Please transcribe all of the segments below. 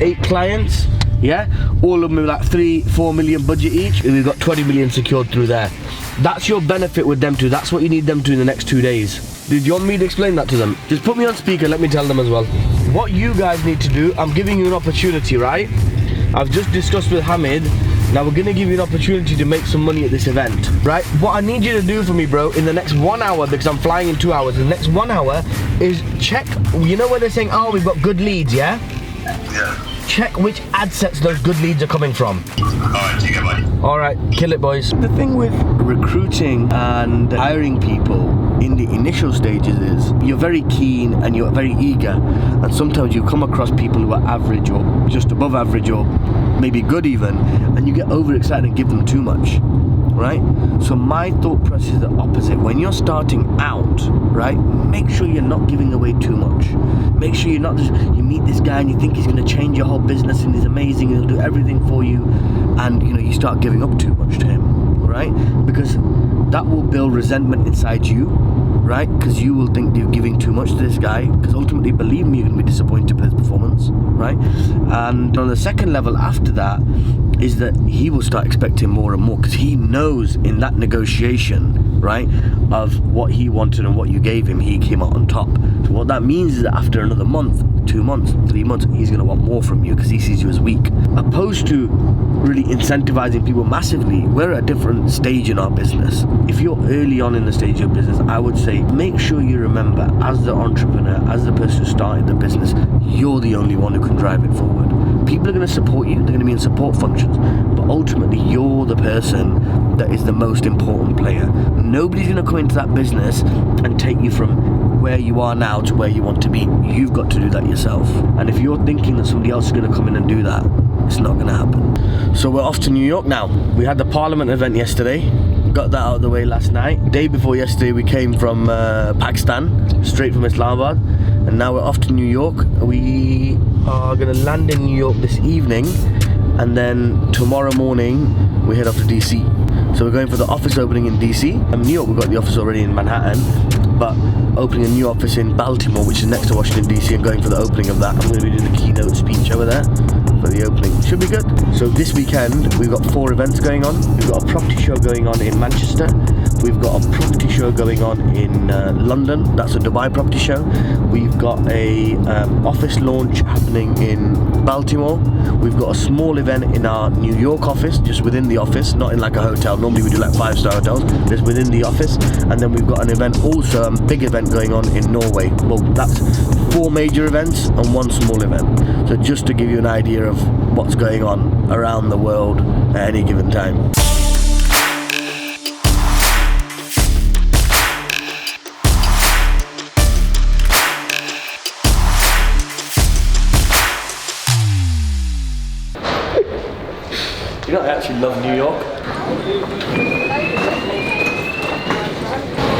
8 clients. Yeah, all of them are like 3-4 million budget each, and we've got 20 million secured through there. That's your benefit with them too. That's what you need them to do in the next 2 days. Do you want me to explain that to them? Just put me on speaker, let me tell them as well. What you guys need to do, I'm giving you an opportunity, right? I've just discussed with Hamid. Now we're gonna give you an opportunity to make some money at this event, right? What I need you to do for me, bro, in the next 1 hour, because I'm flying in 2 hours, the next 1 hour is check, you know where they're saying, oh, we've got good leads, yeah? Yeah. Check which ad sets those good leads are coming from. Alright, take it, buddy. Alright, kill it, boys. The thing with recruiting and hiring people in the initial stages is you're very keen and you're very eager, and sometimes you come across people who are average or just above average or maybe good even, and you get overexcited and give them too much, right? So my thought process is the opposite. When you're starting out, right, make sure you're not giving away too much. Make sure you're not just, you meet this guy and you think he's going to change your whole business and he's amazing and he'll do everything for you, and you know, you start giving up too much to him, right? Because that will build resentment inside you, right? Because you will think you're giving too much to this guy, because ultimately, believe me, you're going to be disappointed with his performance, right? And on the second level after that is that he will start expecting more and more, because he knows in that negotiation, right, of what he wanted and what you gave him, he came out on top. So what that means is that after another month, 2 months, 3 months, he's going to want more from you because he sees you as weak. Opposed to really incentivizing people massively, we're at a different stage in our business. If you're early on in the stage of your business, I would say make sure you remember, as the entrepreneur, as the person who started the business, you're the only one who can drive it forward. People are going to support you, they're going to be in support functions, but ultimately you're the person that is the most important player. Nobody's going to come into that business and take you from where you are now to where you want to be. You've got to do that yourself. And if you're thinking that somebody else is going to come in and do that, it's not going to happen. So we're off to New York now. We had the Parliament event yesterday, got that out of the way last night. Day before yesterday we came from Pakistan, straight from Islamabad, and now we're off to New York. We are going to land in New York this evening, and then tomorrow morning we head off to DC. So we're going for the office opening in DC. In New York we've got the office already in Manhattan, but opening a new office in Baltimore, which is next to Washington DC, and going for the opening of that. I'm going to be doing the keynote speech over there for the opening. Should be good. So this weekend we've got 4 events going on. We've got a property show going on in Manchester. We've got a property show going on in London. That's a Dubai property show. We've got a office launch happening in Baltimore. We've got a small event in our New York office, just within the office, not in like a hotel. Normally we do like 5-star hotels, just within the office. And then we've got an event also, a big event going on in Norway. Well, that's 4 major events and 1 small event. So just to give you an idea of what's going on around the world at any given time. You know, I actually love New York.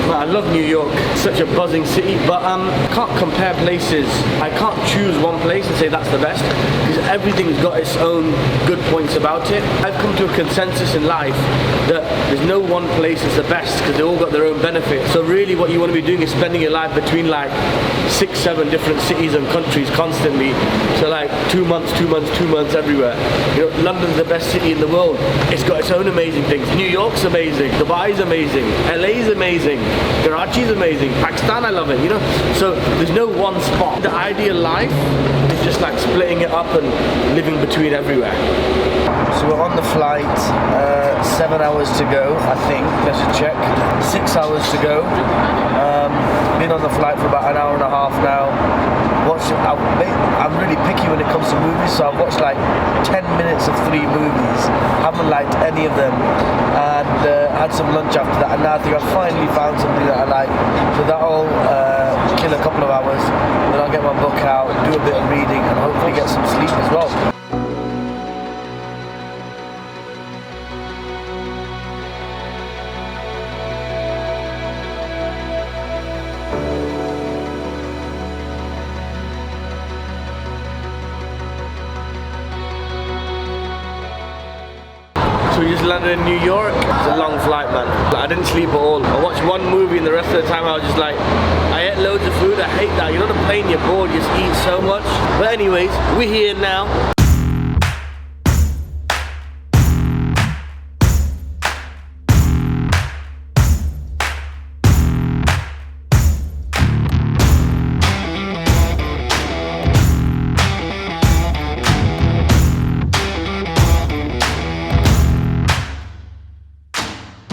Man, I love New York. It's such a buzzing city, but I can't compare places. I can't choose one place and say that's the best, because everything's got its own good points about it. I've come to a consensus in life that there's no one place that's the best, because they all got their own benefits. So really what you want to be doing is spending your life between like 6-7 different cities and countries constantly. So like 2 months, 2 months, 2 months everywhere. You know, London's the best city in the world. It's got its own amazing things. New York's amazing. Dubai's amazing. LA's amazing. Karachi's amazing. Pakistan, I love it, you know. So there's no one spot. The ideal life is just like splitting it up and living between everywhere. So we're on the flight, 7 hours to go, I think. Let's just check. 6 hours to go. Been on the flight for about an hour and a half now. I'm really picky when it comes to movies, so I've watched like 10 minutes of 3 movies. Haven't liked any of them, and had some lunch after that, and now I think I've finally found something that I like. So that'll kill a couple of hours, then I'll get my book out, do a bit of reading, and hopefully get some sleep as well. We just landed in New York. It's a long flight, man. I didn't sleep at all. I watched 1 movie and the rest of the time I was just like, I ate loads of food. I hate that. You're on a plane, you're bored, you just eat so much. But anyways, we're here now.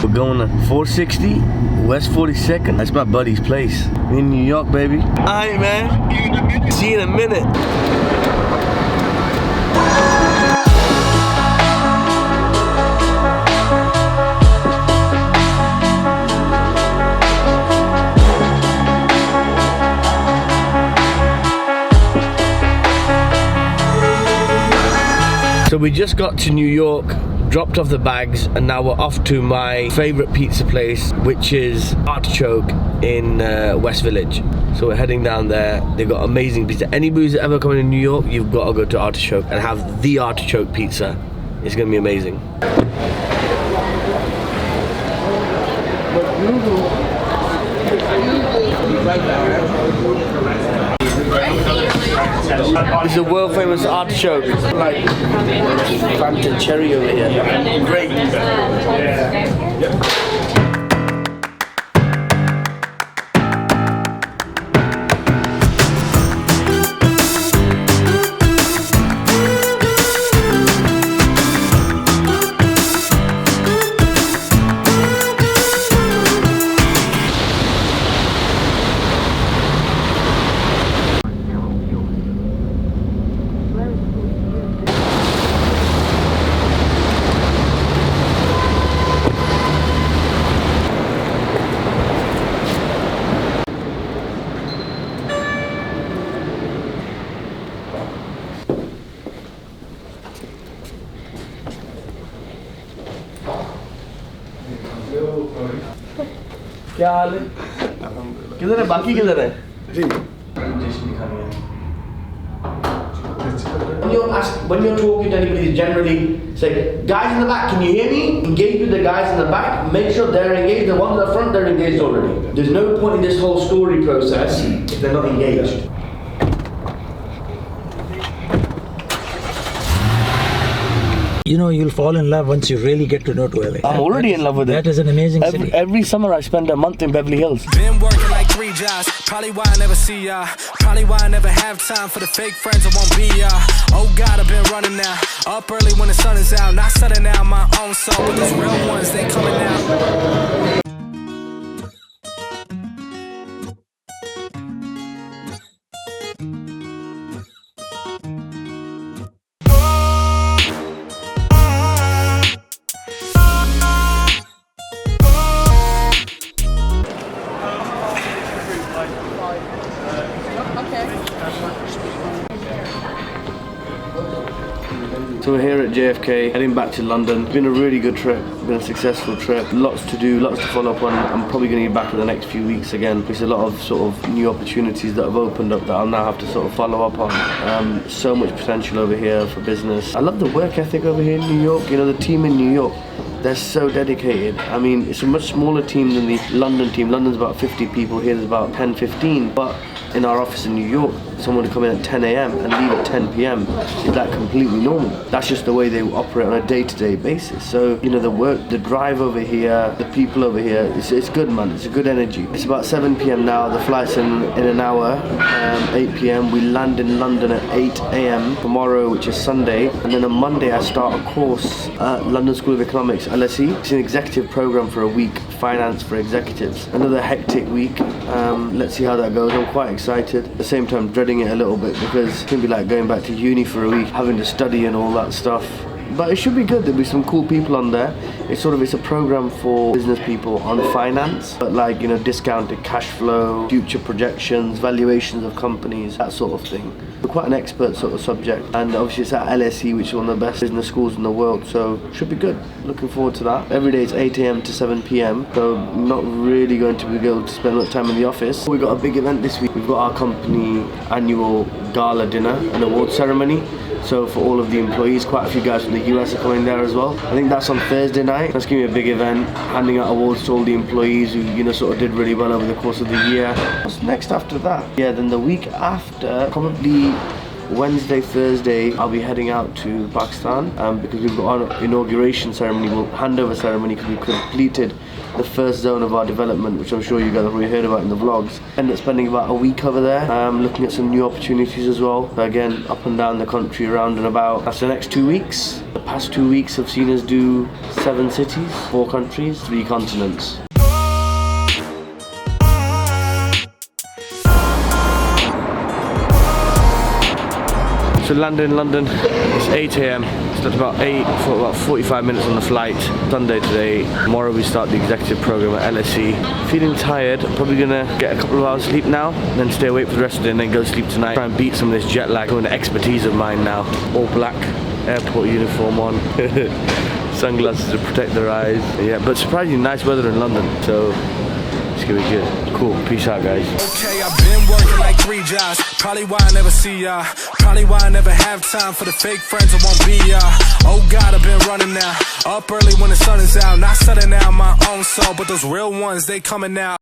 We're going to 460 West 42nd. That's my buddy's place. We're in New York, baby. Alright, man. See you in a minute. So we just got to New York, dropped off the bags, and now we're off to my favorite pizza place, which is Artichoke in West Village. So we're heading down there. They've got amazing pizza. Anybody who's ever coming to New York, you've got to go to Artichoke and have the Artichoke pizza. It's gonna be amazing. This is a world famous artichoke. Like Fanta cherry over here. Great. क्या हाल है? किधर है? बाकी किधर है? When you're talking to anybody, generally say, guys in the back, can you hear me? Engage with the guys in the back. Make sure they're engaged. The ones in the front, they're engaged already. There's no point in this whole story process if they're not engaged. You know, you'll fall in love once you really get to know LA. I'm already in love with it. That is an amazing city. Every summer I spend a month in Beverly Hills. Been working like 3 jobs, probably why I never see ya. Probably why I never have time for the fake friends I won't be ya. Oh God, I've been running now. Up early when the sun is out, not sunning out my own soul. But those real ones, they coming out. So we're here at JFK, heading back to London. It's been a really good trip, been a successful trip. Lots to do, lots to follow up on. I'm probably going to get back in the next few weeks again. There's a lot of sort of new opportunities that have opened up that I'll now have to sort of follow up on. So much potential over here for business. I love the work ethic over here in New York. You know, the team in New York, they're so dedicated. I mean, it's a much smaller team than the London team. London's about 50 people, here there's about 10, 15. But in our office in New York, someone would come in at 10 a.m. and leave at 10 p.m. Is that completely normal? That's just the way they operate on a day-to-day basis. So, you know, the work, the drive over here, the people over here, it's good, man. It's a good energy. It's about 7 p.m. now. The flight's in an hour, 8 p.m. We land in London at 8 a.m. tomorrow, which is Sunday. And then on Monday, I start a course at London School of Economics, LSE. It's an executive program for a week, finance for executives. Another hectic week. Let's see how that goes. I'm quite excited. At the same time, dreading it a little bit because it's going to be like going back to uni for a week, having to study and all that stuff. But it should be good. There'll be some cool people on there. It's a program for business people on finance, but like, you know, discounted cash flow, future projections, valuations of companies, that sort of thing. We're quite an expert sort of subject, and obviously it's at LSE, which is one of the best business schools in the world, so should be good. Looking forward to that. Every day it's 8 a.m. to 7 p.m, so not really going to be able to spend much time in the office. We've got a big event this week. We've got our company annual gala dinner and award ceremony. So for all of the employees, quite a few guys from the US are coming there as well. I think that's on Thursday night. That's going to be a big event, handing out awards to all the employees who, you know, sort of did really well over the course of the year. What's next after that? Yeah, then the week after, probably Wednesday, Thursday, I'll be heading out to Pakistan because we've got our inauguration ceremony, handover ceremony, because we completed the first zone of our development, which I'm sure you guys have already heard about in the vlogs. Ended up spending about a week over there, looking at some new opportunities as well. So again, up and down the country, around and about. That's the next 2 weeks. The past 2 weeks have seen us do 7 cities, 4 countries, 3 continents. So landed in London, it's 8 AM. Slept about 8 for about 45 minutes on the flight. Sunday today. Tomorrow we start the executive program at LSE. Feeling tired, probably gonna get a couple of hours sleep now, then stay awake for the rest of the day and then go sleep tonight. Try and beat some of this jet lag. Going to expertise of mine now. All black, airport uniform on. Sunglasses to protect their eyes. Yeah, but surprisingly nice weather in London, so it's gonna be good. Cool, peace out guys. Okay, I've been working like 3 jobs. Probably why I never see ya. Probably why I never have time for the fake friends that won't be ya. Oh God, I've been running now. Up early when the sun is out. Not setting out my own soul, but those real ones, they coming out.